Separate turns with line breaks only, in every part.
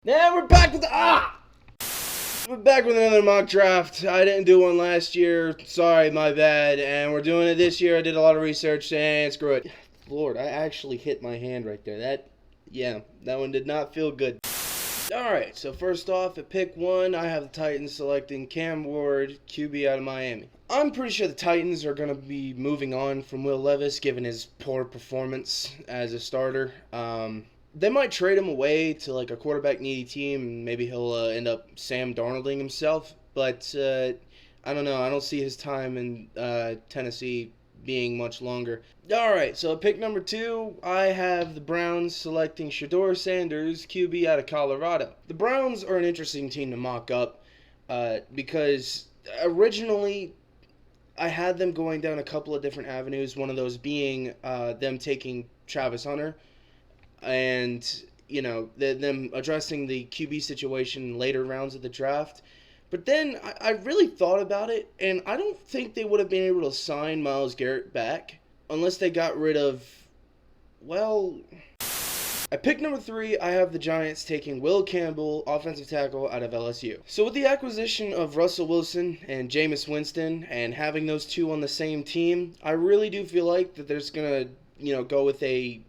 Now we're back with we're back with another mock draft. I didn't do one last year. Sorry, my bad. And we're doing it this year. I did a lot of research and screw it. Lord, I actually hit my hand right there. That one did not feel good. Alright, so first off, at pick 1, I have the Titans selecting Cam Ward, QB out of Miami. I'm pretty sure the Titans are going to be moving on from Will Levis, given his poor performance as a starter. They might trade him away to like a quarterback needy team, and maybe he'll end up Sam Darnolding himself. But I don't know. I don't see his time in Tennessee being much longer. All right, so at pick number 2, I have the Browns selecting Shedeur Sanders, QB out of Colorado. The Browns are an interesting team to mock up because originally I had them going down a couple of different avenues. One of those being them taking Travis Hunter, and them addressing the QB situation in later rounds of the draft. But then I really thought about it, and I don't think they would have been able to sign Myles Garrett back unless they got rid of, well, at pick number 3, I have the Giants taking Will Campbell, offensive tackle out of LSU. So with the acquisition of Russell Wilson and Jameis Winston and having those two on the same team, I really do feel like that there's going to, go with a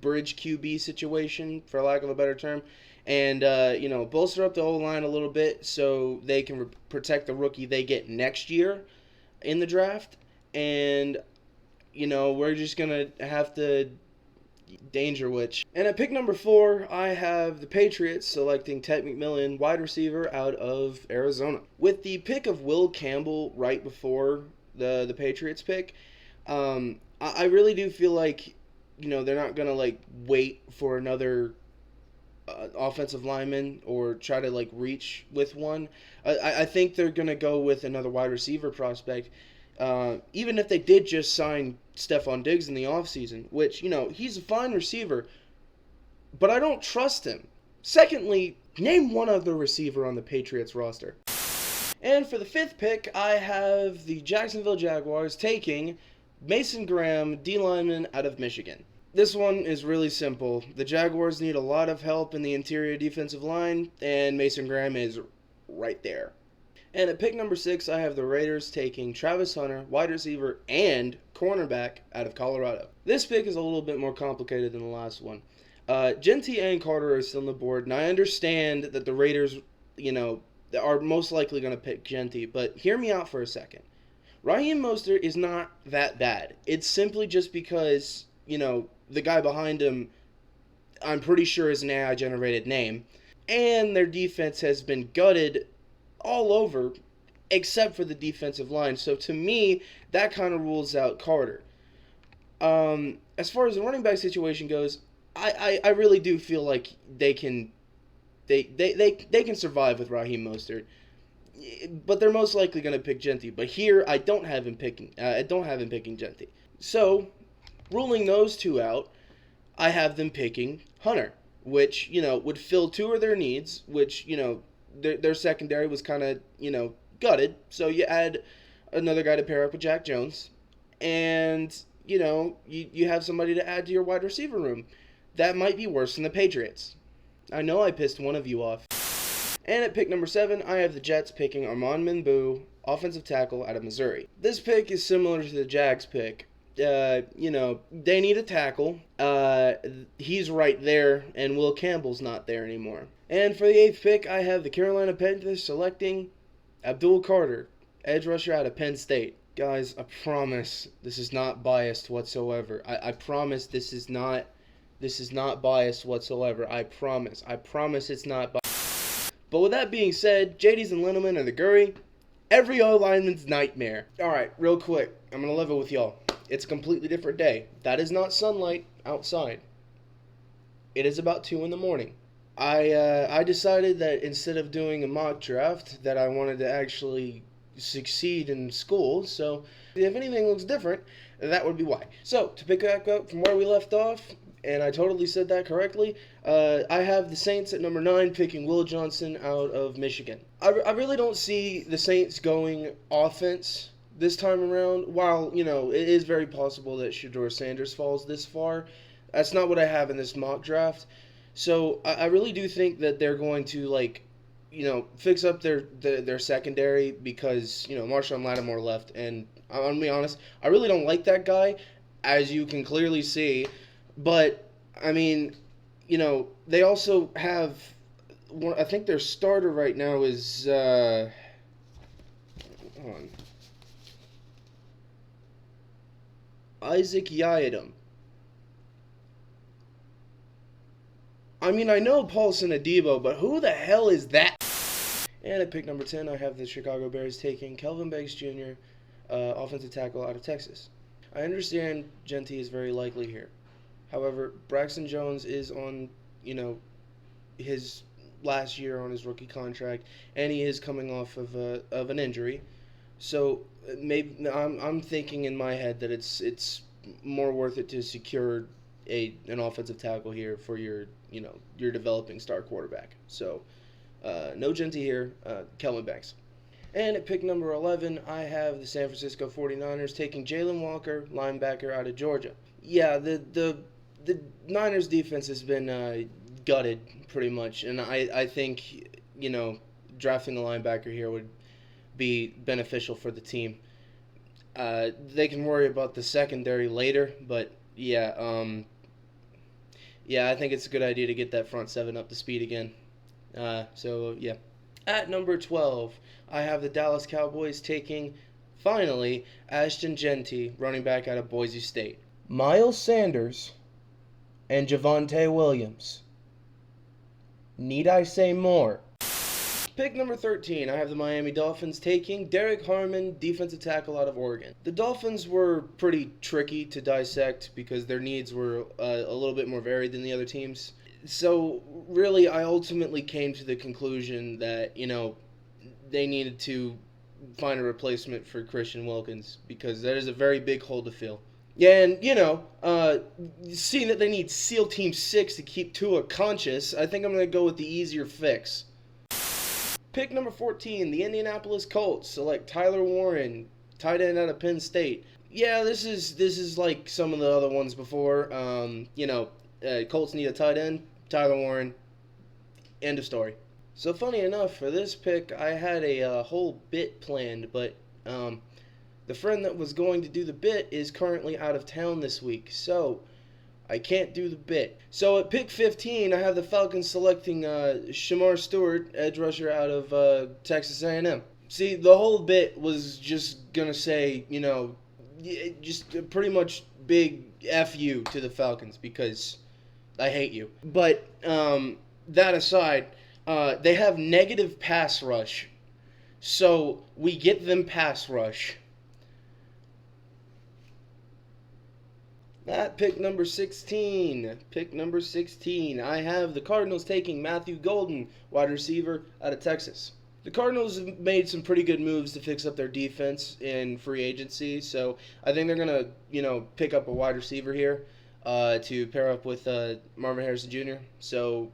bridge QB situation, for lack of a better term, and bolster up the O-line a little bit so they can protect the rookie they get next year in the draft. And we're just gonna have to danger witch. And at pick number 4, I have the Patriots selecting Ted McMillan, wide receiver out of Arizona. With the pick of Will Campbell right before the Patriots pick, I really do feel like they're not going to, wait for another offensive lineman or try to, reach with one. I think they're going to go with another wide receiver prospect, even if they did just sign Stephon Diggs in the offseason, which, he's a fine receiver, but I don't trust him. Secondly, name one other receiver on the Patriots roster. And for the 5th pick, I have the Jacksonville Jaguars taking Mason Graham, D-lineman out of Michigan. This one is really simple. The Jaguars need a lot of help in the interior defensive line, and Mason Graham is right there. And at pick number 6, I have the Raiders taking Travis Hunter, wide receiver and cornerback out of Colorado. This pick is a little bit more complicated than the last one. Genty and Carter are still on the board, and I understand that the Raiders, are most likely going to pick Genty, but hear me out for a second. Raheem Mostert is not that bad. It's simply just because, the guy behind him, I'm pretty sure is an AI-generated name, and their defense has been gutted all over except for the defensive line. So to me, that kind of rules out Carter. As far as the running back situation goes, I really do feel like they can survive with Raheem Mostert. But they're most likely going to pick Genty. But here, I don't have him picking Genty. So, ruling those two out, I have them picking Hunter, which would fill two of their needs. Which their secondary was kind of gutted. So you add another guy to pair up with Jack Jones, and you have somebody to add to your wide receiver room. That might be worse than the Patriots. I know I pissed one of you off. And at pick number 7, I have the Jets picking Armand Minbu, offensive tackle out of Missouri. This pick is similar to the Jags pick. They need a tackle. He's right there, and Will Campbell's not there anymore. And for the 8th pick, I have the Carolina Panthers selecting Abdul Carter, edge rusher out of Penn State. Guys, I promise this is not biased whatsoever. I promise this is not biased whatsoever. I promise it's not biased. But with that being said, JD's and Linneman are the Gurry. Every O-lineman's nightmare. Alright, real quick. I'm going to level with y'all. It's a completely different day. That is not sunlight outside. It is about 2 in the morning. I decided that instead of doing a mock draft, that I wanted to actually succeed in school. So if anything looks different, that would be why. So, to pick back up from where we left off, and I totally said that correctly, I have the Saints at number 9 picking Will Johnson out of Michigan. I really don't see the Saints going offense this time around. While, it is very possible that Shedeur Sanders falls this far, that's not what I have in this mock draft. So I really do think that they're going to fix up their secondary because Marshawn Lattimore left, and I'm gonna be honest, I really don't like that guy, as you can clearly see. But I mean, they also have I think their starter right now is hold on, Isaac Yiadom. I mean, I know Paulson Adebo, but who the hell is that? And at pick number 10, I have the Chicago Bears taking Kelvin Banks Jr., offensive tackle out of Texas. I understand Jeanty is very likely here. However, Braxton Jones is on, his last year on his rookie contract, and he is coming off of an injury. So maybe I'm thinking in my head that it's more worth it to secure an offensive tackle here for your developing star quarterback. So no Jeanty here, Kelvin Banks. And at pick number 11, I have the San Francisco 49ers taking Jalen Walker, linebacker out of Georgia. Yeah, the Niners defense has been gutted pretty much, and I think drafting a linebacker here would be beneficial for the team. They can worry about the secondary later, but yeah, I think it's a good idea to get that front seven up to speed again. So yeah. At number 12, I have the Dallas Cowboys taking, finally, Ashton Jeanty, running back out of Boise State. Miles Sanders and Javonte Williams. Need I say more? Pick number 13, I have the Miami Dolphins taking Derek Harmon, defensive tackle out of Oregon. The Dolphins were pretty tricky to dissect because their needs were a little bit more varied than the other teams. So really, I ultimately came to the conclusion that, they needed to find a replacement for Christian Wilkins because that is a very big hole to fill. Yeah, and, seeing that they need SEAL Team 6 to keep Tua conscious, I think I'm going to go with the easier fix. Pick number 14, the Indianapolis Colts select Tyler Warren, tight end out of Penn State. Yeah, this is like some of the other ones before. Colts need a tight end, Tyler Warren, end of story. So funny enough, for this pick, I had a whole bit planned, but the friend that was going to do the bit is currently out of town this week, so I can't do the bit. So at pick 15, I have the Falcons selecting Shamar Stewart, edge rusher out of Texas A&M. See, the whole bit was just going to say, just pretty much big F you to the Falcons because I hate you. But that aside, they have negative pass rush. So we get them pass rush. At pick number 16, I have the Cardinals taking Matthew Golden, wide receiver out of Texas. The Cardinals have made some pretty good moves to fix up their defense in free agency, so I think they're going to, pick up a wide receiver here to pair up with Marvin Harrison Jr., so,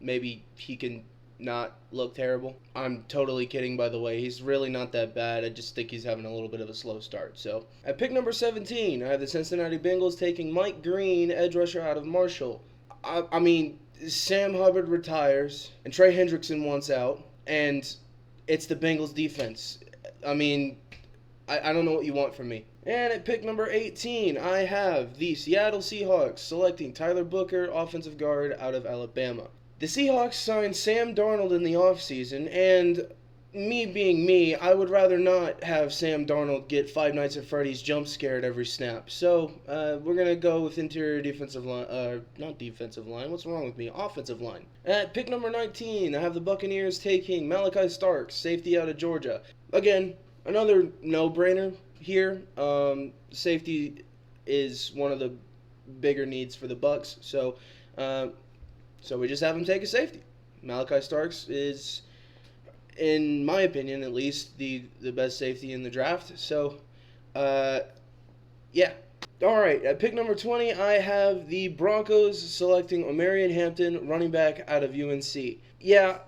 maybe he can not look terrible. I'm totally kidding, by the way. He's really not that bad. I just think he's having a little bit of a slow start. So at pick number 17, I have the Cincinnati Bengals taking Mike Green, edge rusher out of Marshall. I mean, Sam Hubbard retires, and Trey Hendrickson wants out, and it's the Bengals defense. I mean, I don't know what you want from me. And at pick number 18, I have the Seattle Seahawks selecting Tyler Booker, offensive guard out of Alabama. The Seahawks signed Sam Darnold in the offseason, and me being me, I would rather not have Sam Darnold get Five Nights at Freddy's jump scared every snap. So, we're going to go with interior defensive line, not defensive line, what's wrong with me? Offensive line. At pick number 19, I have the Buccaneers taking Malachi Starks, safety out of Georgia. Again, another no-brainer here. Safety is one of the bigger needs for the Bucs, so we just have him take a safety. Malachi Starks is, in my opinion at least, the best safety in the draft. So, yeah. All right, at pick number 20, I have the Broncos selecting Omarion Hampton, running back out of UNC. Yeah,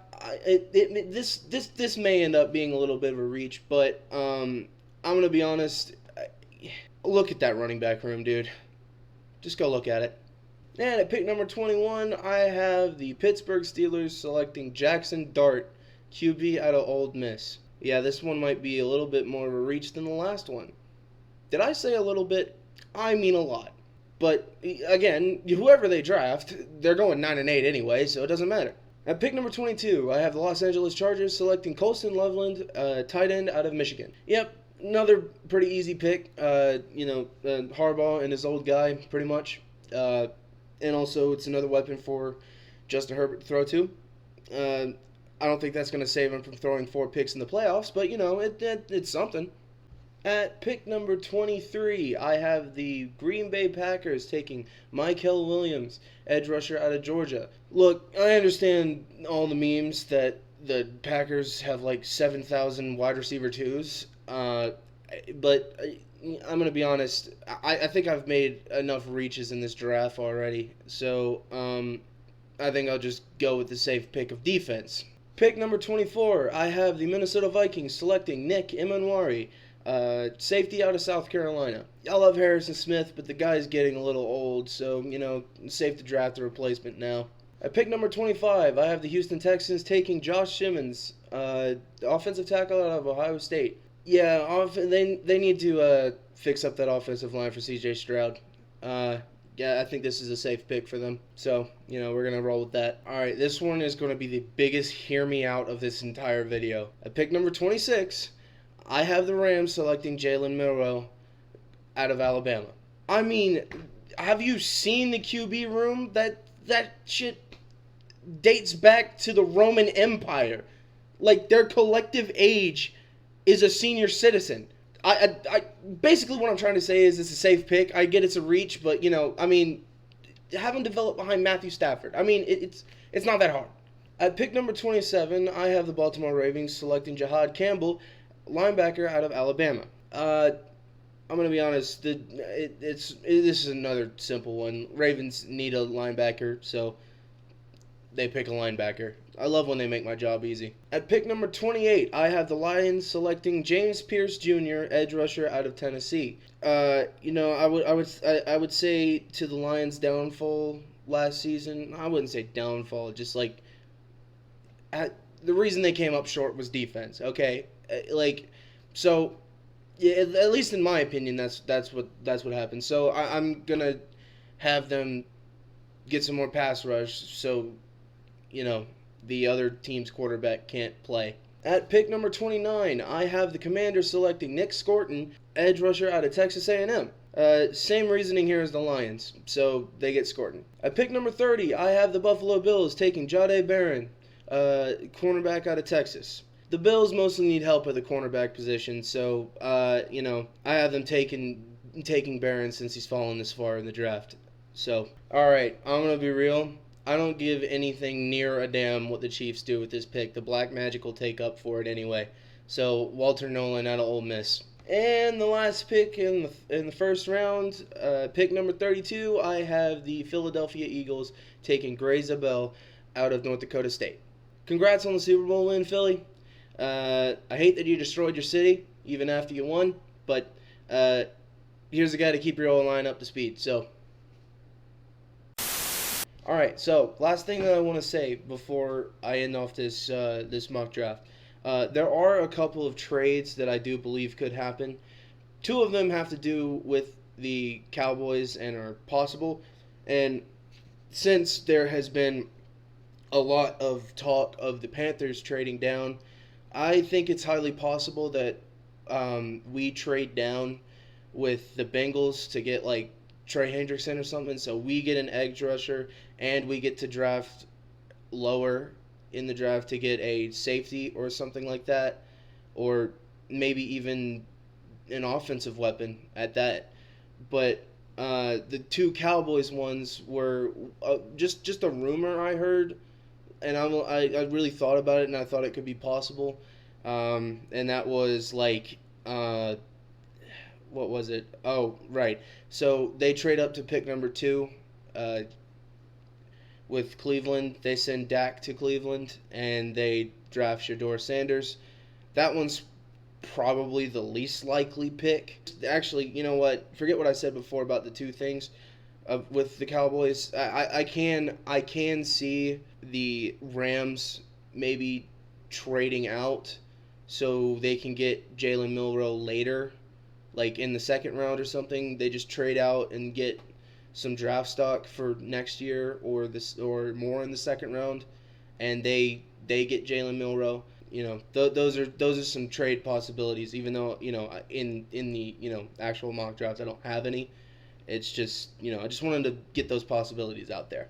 this may end up being a little bit of a reach, but I'm going to be honest. Look at that running back room, dude. Just go look at it. And at pick number 21, I have the Pittsburgh Steelers selecting Jackson Dart, QB out of Ole Miss. Yeah, this one might be a little bit more of a reach than the last one. Did I say a little bit? I mean a lot. But again, whoever they draft, they're going 9-8 anyway, so it doesn't matter. At pick number 22, I have the Los Angeles Chargers selecting Colston Loveland, tight end out of Michigan. Yep, another pretty easy pick. Harbaugh and his old guy, pretty much. And also, it's another weapon for Justin Herbert to throw to. I don't think that's going to save him from throwing 4 picks in the playoffs, but, it's something. At pick number 23, I have the Green Bay Packers taking Mykel Williams, edge rusher out of Georgia. Look, I understand all the memes that the Packers have like 7,000 wide receiver twos, but I'm going to be honest, I think I've made enough reaches in this draft already, so I think I'll just go with the safe pick of defense. Pick number 24, I have the Minnesota Vikings selecting Nick Emanwari, safety out of South Carolina. I love Harrison Smith, but the guy's getting a little old, so, safe to draft a replacement now. At pick number 25, I have the Houston Texans taking Josh Simmons, offensive tackle out of Ohio State. Yeah, they need to fix up that offensive line for C.J. Stroud. Yeah, I think this is a safe pick for them. So, we're going to roll with that. All right, this one is going to be the biggest hear me out of this entire video. At pick number 26, I have the Rams selecting Jalen Milroe out of Alabama. I mean, have you seen the QB room? That shit dates back to the Roman Empire. Like, their collective age is a senior citizen. I basically what I'm trying to say is it's a safe pick. I get it's a reach, but have him develop behind Matthew Stafford. I mean, it's not that hard. At pick number 27, I have the Baltimore Ravens selecting Jahad Campbell, linebacker out of Alabama. I'm gonna be honest. This is another simple one. Ravens need a linebacker, so they pick a linebacker. I love when they make my job easy. At pick number 28, I have the Lions selecting James Pierce Jr., edge rusher out of Tennessee. I would say to the Lions' downfall last season. I wouldn't say downfall, just like the reason they came up short was defense. Okay, so yeah, at least in my opinion, that's what happened. So I'm gonna have them get some more pass rush, so the other team's quarterback can't play. At pick number 29, I have the Commanders selecting Nick Scorton, edge rusher out of Texas A&M. Same reasoning here as the Lions, so they get Scorton. At pick number 30, I have the Buffalo Bills taking Jahdae Barron, cornerback out of Texas. The Bills mostly need help at the cornerback position, so I have them taking Barron since he's fallen this far in the draft. So, all right, I'm gonna be real. I don't give anything near a damn what the Chiefs do with this pick. The Black Magic will take up for it anyway. So Walter Nolan out of Ole Miss. And the last pick in the first round, pick number 32, I have the Philadelphia Eagles taking Gray Zabel out of North Dakota State. Congrats on the Super Bowl win, Philly. I hate that you destroyed your city even after you won, but here's a guy to keep your O-line up to speed. So. Alright, so last thing that I want to say before I end off this mock draft. There are a couple of trades that I do believe could happen. 2 of them have to do with the Cowboys and are possible. And since there has been a lot of talk of the Panthers trading down, I think it's highly possible that we trade down with the Bengals to get like Trey Hendrickson or something, so we get an edge rusher and we get to draft lower in the draft to get a safety or something like that, or maybe even an offensive weapon at that. But the 2 Cowboys ones were just a rumor I heard, and I really thought about it and I thought it could be possible, and that was like what was it? Oh, right. So they trade up to pick number 2 with Cleveland. They send Dak to Cleveland, and they draft Shedeur Sanders. That one's probably the least likely pick. Actually, you know what? Forget what I said before about the 2 things. with the Cowboys. I can see the Rams maybe trading out so they can get Jalen Milroe later, like in the second round or something. They just trade out and get some draft stock for next year or more in the second round, and they get Jalen Milroe. Those are some trade possibilities. Even though in the actual mock drafts I don't have any. It's just I just wanted to get those possibilities out there.